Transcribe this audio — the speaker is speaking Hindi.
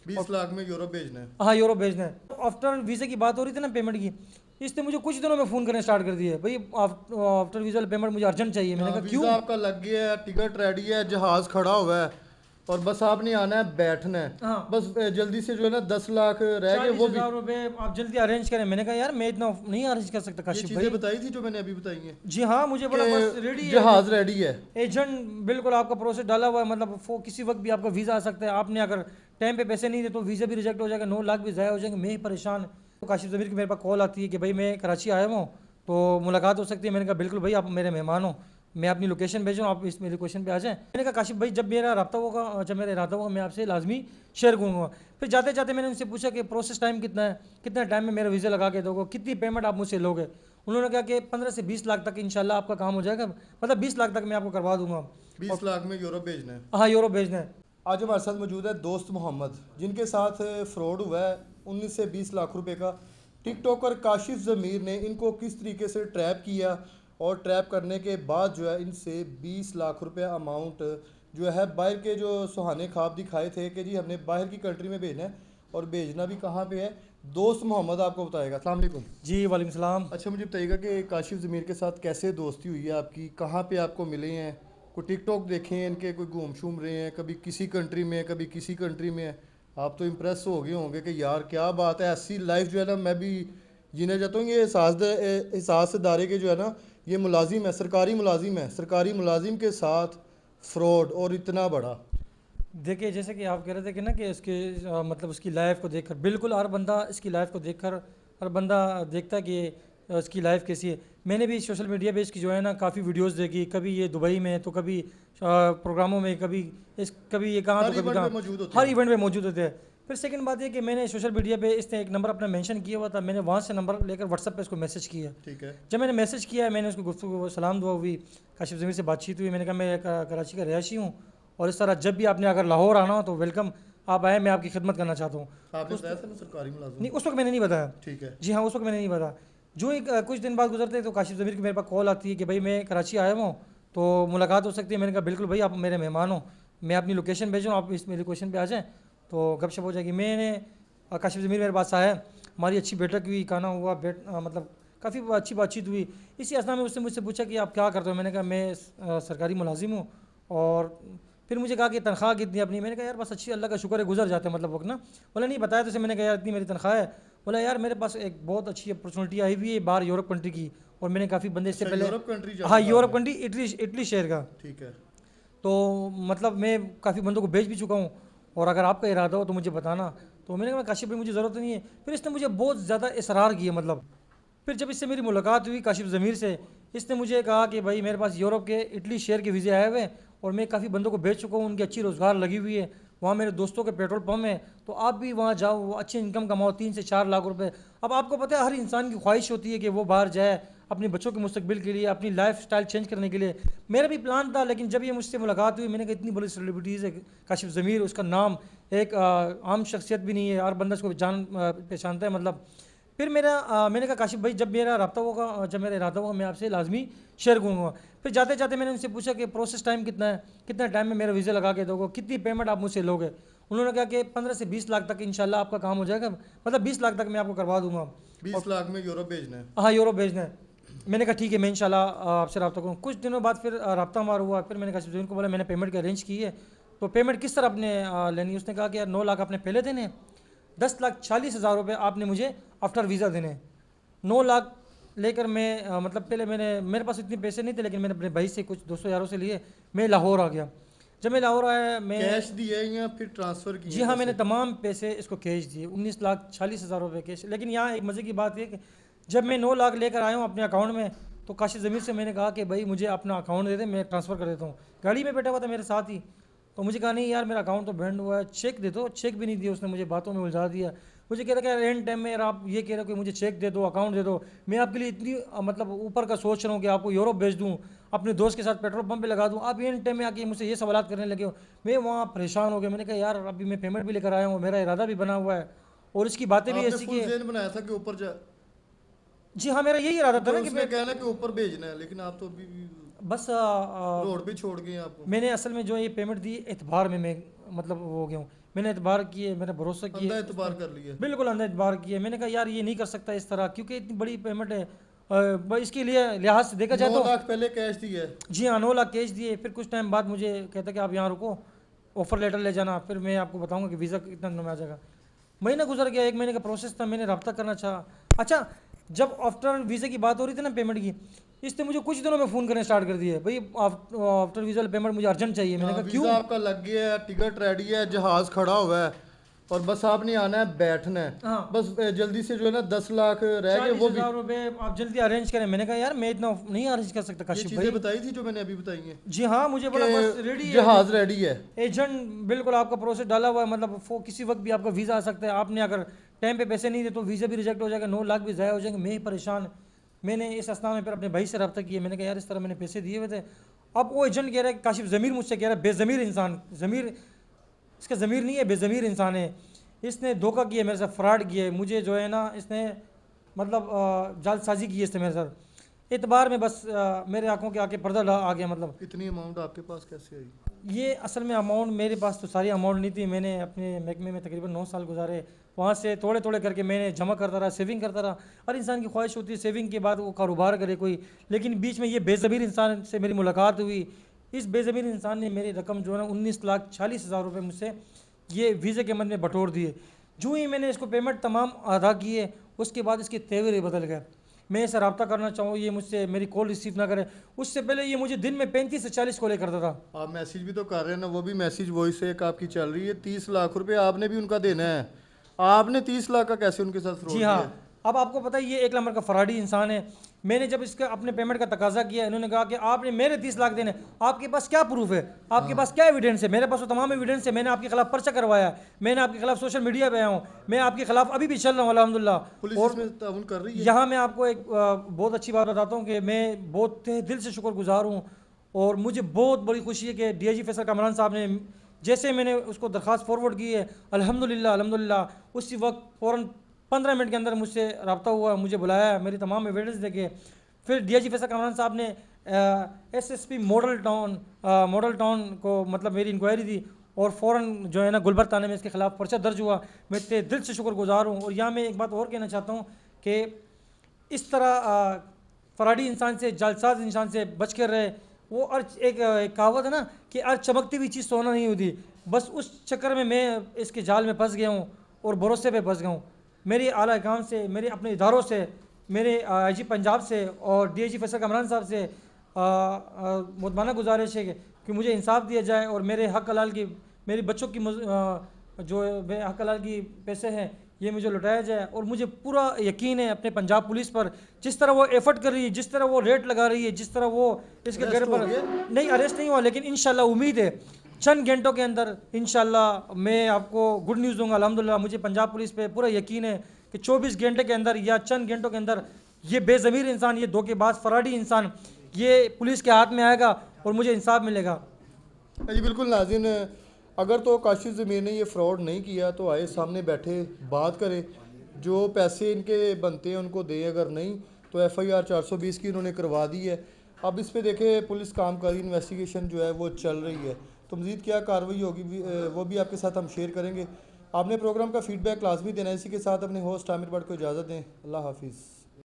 20 लाख में यूरोप भेजना है। हाँ यूरोप भेजना है। आफ्टर वीज़ा की बात हो रही थी ना पेमेंट की, इसने मुझे कुछ दिनों में फ़ोन करने स्टार्ट कर दिया, भाई आफ्टर वीज़ा पेमेंट मुझे अर्जेंट चाहिए। मैंने हाँ, कहा क्यों? वीज़ा आपका लग गया है, टिकट रेडी है, जहाज़ खड़ा हुआ है और बस आपने आना है, बैठना है। हाँ, बस जल्दी से जो है ना 10 लाख रह गए, चालीस वो भी। हज़ार रुपये आप जल्दी अरेंज करें। मैंने कहा यार मैं इतना नहीं अरेंज कर सकता ये काशिफ चीज़ें भाई। बताई थी जो मैंने अभी बताई हैं जी हाँ, मुझे बोला बस रेडी कि है, जहाज़ रेडी है। एजेंट बिल्कुल आपका प्रोसेस डाला हुआ है, मतलब किसी वक्त भी आपका वीज़ा आ सकता है। आपने अगर टाइम पे पैसे नहीं दे तो वीज़ा भी रिजेक्ट हो जाएगा, 9 लाख भी ज़ाया हो जाएंगे। मैं ही परेशान। तो काशिफ ज़मीर की मेरे पास कॉल आती है कि भाई मैं कराची आया हूँ तो मुलाकात हो सकती है। मैंने कहा बिल्कुल भाई, आप मेरे मेहमान हो, मैं अपनी लोकेशन भेज रहा हूँ, आप इस मेरी लोकेशन पे आ जाएं। मैंने कहा काशिफ भाई जब मेरा रब्ता होगा, जब मेरा इरादा होगा, मैं आपसे लाजमी शेयर करूँगा। फिर जाते जाते मैंने उनसे पूछा कि प्रोसेस टाइम कितना है, कितना टाइम में मेरा वीज़ा लगा के दोगे, कितनी पेमेंट आप मुझसे लोगे। उन्होंने कहा कि 15 से 20 लाख तक इंशाल्लाह आपका काम हो जाएगा, मतलब 20 लाख तक मैं आपको करवा दूंगा। बीस और लाख में यूरोप भेजना है। हाँ यूरोप भेजना है। आज हमारे साथ मौजूद है दोस्त मोहम्मद, जिनके साथ फ्रॉड हुआ है 19 से 20 लाख रुपए का। टिकटॉकर काशिफ ज़मीर ने इनको किस तरीके से ट्रैप किया और ट्रैप करने के बाद जो है इनसे 20 लाख रुपए अमाउंट जो है बाहर के जो सुहाने ख्वाब दिखाए थे कि जी हमने बाहर की कंट्री में भेजना है और भेजना भी कहाँ पे है, दोस्त मोहम्मद आपको बताएगा। अस्सलाम वालेकुम। जी वालेकुम सलाम। अच्छा, मुझे बताइएगा कि काशिफ ज़मीर के साथ कैसे दोस्ती हुई है आपकी, कहाँ पे आपको मिले हैं? कोई टिकटॉक देखे हैं इनके, कोई घूम शूम रहे हैं, कभी किसी कंट्री में है, कभी किसी कंट्री में है। आप तो इम्प्रेस हो गए होंगे कि यार क्या बात है, ऐसी लाइफ जो है ना मैं भी जीना चाहता हूँ। ये एहसास इदारे के जो है ना, ये मुलाजिम है, सरकारी मुलाजिम है, सरकारी मुलाजिम के साथ फ्रॉड और इतना बड़ा। देखिए जैसे कि आप कह रहे थे कि ना कि उसके मतलब उसकी लाइफ को देखकर, बिल्कुल हर बंदा इसकी लाइफ को देखकर, हर बंदा देखता है कि उसकी लाइफ कैसी है। मैंने भी सोशल मीडिया पे इसकी जो है ना काफ़ी वीडियोस देखी, कभी ये दुबई में तो कभी प्रोग्रामों में, कभी ये कहाँ तो हर कभी इवेंट पे कहाँ, मौजूद होते हर हैं। इवेंट में मौजूद होते हैं। फिर सेकंड बात ये कि मैंने सोशल मीडिया पे इसने एक नंबर अपना मेंशन किया हुआ था, मैंने वहाँ से नंबर लेकर व्हाट्सएप पे इसको मैसेज किया। ठीक है। जब मैंने मैसेज किया, मैंने उसको गुफ्तगू सलाम दुआ हुई, काशिफ ज़मीर से बातचीत हुई। मैंने कहा मैं कराची का रहायशी हूँ और इस तरह जब भी आपने अगर लाहौर आना हो तो वेलकम, आप आए, मैं आपकी खिदमत करना चाहता हूँ। आपने उस बताया था ना सरकारी मुलाजिम। नहीं, उस वक्त मैंने नहीं बताया। ठीक है। जी हाँ, उस वक्त मैंने नहीं बताया। जो एक कुछ दिन बाद गुजरते तो काशिफ ज़मीर की मेरे पास कॉल आती है कि भाई मैं कराची आया हूँ तो मुलाकात हो सकती है। मैंने कहा बिल्कुल भाई, आप मेरे मेहमान हो, मैं अपनी लोकेशन भेज रहा हूँ, आप इस मेरी लोकेशन पे आ जाएँ तो गपशप हो जाएगी। मैंने काशिफ ज़मीर मेरे पास आया, हमारी अच्छी बैठक हुई, खाना हुआ, मतलब काफ़ी अच्छी बातचीत हुई। इसी असना में उसने मुझसे पूछा कि आप क्या करते हो। मैंने कहा मैं सरकारी मुलाजिम हूँ। और फिर मुझे कहा कि तनख्वाह कितनी है अपनी। मैंने कहा यार बस अच्छी, अल्लाह का शुक्र है, गुजर जाते हैं मतलब वक्त ना। बोला नहीं बताया तो उसे। मैंने कहा यार इतनी मेरी तनख्वाह है। बोला यार मेरे पास एक बहुत अच्छी अपॉर्चुनिटी आई हुई है बाहर यूरोप कंट्री की, और मैंने काफ़ी बंदे इससे अच्छा, पहले। यूरोप कंट्री हाँ जाना था यूरोप आपने। कंट्री, इटली, इटली शहर का। ठीक है। तो मतलब मैं काफ़ी बंदों को भेज भी चुका हूँ, और अगर आपका इरादा हो तो मुझे बताना। तो मैंने कहा काशिफ भाई मुझे ज़रूरत नहीं है। फिर इसने मुझे बहुत ज़्यादा इसरार किया मतलब। फिर जब इससे मेरी मुलाकात हुई काशिफ ज़मीर से, इसने मुझे कहा कि भाई मेरे पास यूरोप के इटली शहर के वीज़े आए हुए हैं और मैं काफ़ी बंदों को भेज चुका हूँ, उनकी अच्छी रोज़गार लगी हुई है, वहाँ मेरे दोस्तों के पेट्रोल पम्प है, तो आप भी वहाँ जाओ, वो अच्छी इनकम कमाओ, 3 से 4 लाख रुपए। अब आपको पता है हर इंसान की ख्वाहिश होती है कि वो बाहर जाए अपने बच्चों के मुस्तकबिल के लिए, अपनी लाइफ स्टाइल चेंज करने के लिए। मेरा भी प्लान था, लेकिन जब ये मुझसे मुलाकात हुई, मैंने कहा इतनी बड़ी सेलिब्रिटीज़ है काशिफ ज़मीर, उसका नाम एक आम शख्सियत भी नहीं है, हर बंदा उसको पहचानता है मतलब। फिर मैंने कहा काशिफ भाई जब मेरा रब्ता होगा, जब मेरा इरादा होगा, मैं आपसे लाजमी शेयर करूँगा। फिर जाते जाते मैंने उनसे पूछा कि प्रोसेस टाइम कितना है, कितना टाइम में मेरा वीज़ा लगा के दोगे, कितनी पेमेंट आप मुझसे लोगे। उन्होंने कहा कि 15 से 20 लाख तक इंशाल्लाह आपका काम हो जाएगा, मतलब 20 लाख तक मैं आपको करवा दूंगा। बीस और लाख में यूरोप भेजना है। हाँ यूरोप भेजना है। मैंने कहा ठीक है, मैं इंशाल्लाह आपसे रब्ता करूँ। कुछ दिनों बाद फिर रब्ता हमारा हुआ। फिर मैंने काशिफ ज़मीर को बोला मैंने पेमेंट की अरेंज की है, तो पेमेंट किस तरह आपने लेनी है। उसने कहा कि यार 9 लाख आपने पहले देने हैं, 10,40,000 रुपये आपने मुझे आफ्टर वीज़ा देने हैं। 9 लाख लेकर मैं मतलब पहले मेरे पास इतने पैसे नहीं थे, लेकिन मैंने अपने भाई से कुछ दोस्तों यारों से लिए, मैं लाहौर आ गया। जब मैं लाहौर आया मैं। कैश दिए या फिर ट्रांसफ़र किए जी हैं हाँ, मैंने पैसे? तमाम पैसे इसको कैश दिए, 19,40,000 रुपये कैश। लेकिन यहाँ एक मज़े की बात है कि जब मैं 9 लाख लेकर आया हूँ अपने अकाउंट में, तो काशिफ ज़मीर से मैंने कहा कि भाई मुझे अपना अकाउंट दे दे, मैं ट्रांसफ़र कर देता हूँ। गाड़ी में बैठा हुआ था मेरे साथ ही, तो मुझे कहा नहीं यार मेरा अकाउंट तो बैंड हुआ है, चेक दे दो। चेक भी नहीं दिया उसने, मुझे बातों में उलझा दिया। मुझे कह रहा कि यार एंड टाइम में यार आप ये कह रहे हो कि मुझे चेक दे दो, अकाउंट दे दो, मैं आपके लिए इतनी मतलब ऊपर का सोच रहा हूँ कि आपको यूरोप भेज दूँ, अपने दोस्त के साथ पेट्रोल पंप पे लगा दूँ, आप एंड टाइम में आके मुझसे ये सवाल करने लगे हो। मैं वहाँ परेशान हो गया। मैंने कहा यार अभी मैं पेमेंट भी लेकर आया हूँ, मेरा इरादा भी बना हुआ है, और इसकी बातें भी आपने ऐसी फुल कि। जेन बनाया था कि ऊपर जा, जी हाँ, मेरा यही इरादा था क्योंकि ना कि उसने मैं कहना कि ऊपर भेजना है, लेकिन आप तो अभी बस रोड पे छोड़ गए हैं आपको। मैंने असल में जो ये पेमेंट दी एतबार में मैं मतलब वो हो गया हूँ। मैंने एतबार किए, मैंने भरोसा किए, अंधा एतबार कर लिया। बिल्कुल अंदर एतबार किए। मैंने कहा यार ये नहीं कर सकता इस तरह, क्योंकि इतनी बड़ी पेमेंट है। इसके लिए लिहाज से देखा जाए 9 तो लाख पहले कैश दिया है। जी हाँ, 9 लाख कैश दिए। फिर कुछ टाइम बाद मुझे कहता कि आप यहाँ रुको, ऑफर लेटर ले जाना, फिर मैं आपको बताऊंगा कि वीज़ा कितना दिनों में आ जाएगा। महीना गुजर गया, 1 महीने का प्रोसेस था, मैंने रब्ता करना चाहा। अच्छा, जब आफ्टर वीज़ा की बात हो रही थी ना पेमेंट की, इसने मुझे कुछ दिनों में फ़ोन करने स्टार्ट कर दिए, भाई आफ्टर वीज़ा पेमेंट मुझे अर्जेंट चाहिए। मैंने कहा क्यों? वीज़ा आपका लग गया है, टिकट रेडी है, जहाज़ खड़ा हुआ है और बस आपने आना है, बैठना है। हाँ, बस जल्दी से जो है ना 10 लाख रह गए वो भी। 40,000 रुपये आप जल्दी अरेंज करें। मैंने कहा यार मैं इतना नहीं अरेंज कर सकता ये काशिफ चीज़ें भाई। बताई थी जो मैंने अभी बताई हैं जी हाँ, मुझे बोला बस रेडी कि है, जहाज़ रेडी है। एजेंट बिल्कुल आपका प्रोसेस डाला हुआ है, मतलब किसी वक्त भी आपका वीज़ा आ सकता है। आपने अगर टाइम पे पैसे नहीं दिए तो वीज़ा भी रिजेक्ट हो जाएगा, 9 लाख भी ज़ाया हो जाएंगे। मैं ही परेशान। मैंने इस अस्थान में फिर अपने भाई से रब्ता किया। मैंने कहा यार इस तरह मैंने पैसे दिए हुए थे। अब वो एजेंट कह रहा है काशिफ ज़मीर मुझसे कह रहा है बेज़मीर इंसान, ज़मीर इसका ज़मीर नहीं है, बेज़मीर इंसान है। इसने धोखा किया मेरे साथ, फ्रॉड किया है मुझे, जो है ना इसने मतलब जालसाजी की है इसने मेरे साथ। एतबार में बस मेरे आंखों के आके पर्दा आ गया। मतलब इतनी अमाउंट आपके पास कैसे आई? ये असल में अमाउंट मेरे पास तो सारी अमाउंट नहीं थी। मैंने अपने महकमे में तकरीबन 9 साल गुजारे। वहाँ से थोड़े थोड़े करके मैंने जमा करता रहा, सेविंग करता रहा। हर इंसान की ख्वाहिश होती है सेविंग के बाद वो कारोबार करे कोई। लेकिन बीच में ये बेज़मीर इंसान से मेरी मुलाकात हुई। इस बेज़मीर इंसान ने मेरी रकम जो है ना 19,40,000 रुपये मुझसे ये वीज़े के मद में बटोर दिए। जो ही मैंने इसको पेमेंट तमाम अदा किए, उसके बाद इसके तेवर बदल गए। मैं इससे रब्ता करना चाहूँ, ये मुझसे मेरी कॉल रिसीव ना करे। उससे पहले ये मुझे दिन में 35 से 40 कॉलें करता था। आप मैसेज भी तो कर रहे हैं ना, वो भी मैसेज वॉइस एक आपकी चल रही है। 30 लाख रुपए आपने भी उनका देना है। आपने 30 लाख का कैसे उनके साथ फ्रॉड जी किया? हाँ, अब आपको पता है ये 1 नंबर का फराडी इंसान है। मैंने जब इसका अपने पेमेंट का तकाजा किया, इन्होंने कहा कि आपने मेरे 30 लाख देने, आपके पास क्या प्रूफ है, आपके पास क्या एविडेंस है? मेरे पास तो तमाम एविडेंस है। मैंने आपके खिलाफ पर्चा करवाया है, मैंने आपके खिलाफ सोशल मीडिया पे आया हूँ, मैं आपके खिलाफ अभी भी चल रहा हूँ अल्हम्दुलिल्लाह। पुलिस और इसमें ताउन कर रही है? यहाँ मैं आपको एक बहुत अच्छी बात बताता हूँ कि मैं बहुत तहे दिल से शुक्रगुजार हूँ और मुझे बहुत बड़ी खुशी है कि डीआईजी फैसल कामरान साहब ने जैसे मैंने उसको दरख्वास्त फॉरवर्ड की है, अल्हम्दुलिल्लाह अल्हम्दुलिल्लाह उसी वक्त फ़ौरन 15 मिनट के अंदर मुझसे रब्ता हुआ, मुझे बुलाया, मेरी तमाम एविडेंस देखे। फिर डीआईजी फैसल कामरान साहब ने एसएसपी मॉडल टाउन को मतलब मेरी इंक्वायरी दी और फ़ौरन जो है ना गुलबर थाने में इसके खिलाफ पर्चा दर्ज हुआ। मैं इतने दिल से शुक्रगुजार हूँ। और यहाँ मैं एक बात और कहना चाहता हूँ कि इस तरह फराडी इंसान से, जालसाज इंसान से बच कर रहे। वो अर्ज एक कहावत है ना कि अर्ज चमकती हुई चीज़ सोना नहीं होती। बस उस चक्कर में मैं इसके जाल में फंस गया हूँ और भरोसे पे फंस गया हूँ। मेरी आला हुकाम से, मेरे अपने इदारों से, मेरे आईजी पंजाब से और डीआईजी फैसल कामरान साहब से मुतमाना गुजारिश है कि मुझे इंसाफ दिया जाए और मेरे हक हलाल की, मेरी बच्चों की जो हक हलाल की पैसे हैं ये मुझे लौटाया जाए। और मुझे पूरा यकीन है अपने पंजाब पुलिस पर, जिस तरह वो एफर्ट कर रही है, जिस तरह वो रेट लगा रही है, जिस तरह वो इसके घर पर नहीं अरेस्ट नहीं हुआ, लेकिन इंशाल्लाह उम्मीद है चंद घंटों के अंदर इंशाल्लाह मैं आपको गुड न्यूज़ दूंगा। अल्हम्दुलिल्लाह मुझे पंजाब पुलिस पे पूरा यकीन है कि 24 घंटे के अंदर या चंद घंटों के अंदर ये बेज़मीर इंसान, ये धोखेबाज फराडी इंसान ये पुलिस के हाथ में आएगा और मुझे इंसाफ मिलेगा। जी बिल्कुल नाज़रीन, अगर तो काशिफ ज़मीर ने ये फ्रॉड नहीं किया तो आए सामने बैठे बात करें, जो पैसे इनके बनते हैं उनको दें, अगर नहीं तो FIR 420 की उन्होंने करवा दी है। अब इस पे देखें पुलिस काम कर रही, इन्वेस्टिगेशन जो है वो चल रही है, तो मज़ीद क्या कार्रवाई होगी वो भी आपके साथ हम शेयर करेंगे। आपने प्रोग्राम का फीडबैक लाजमी देना है। इसी के साथ अपने होस्ट आमिर भट्ट को इजाज़त दें। अल्लाह हाफिज़।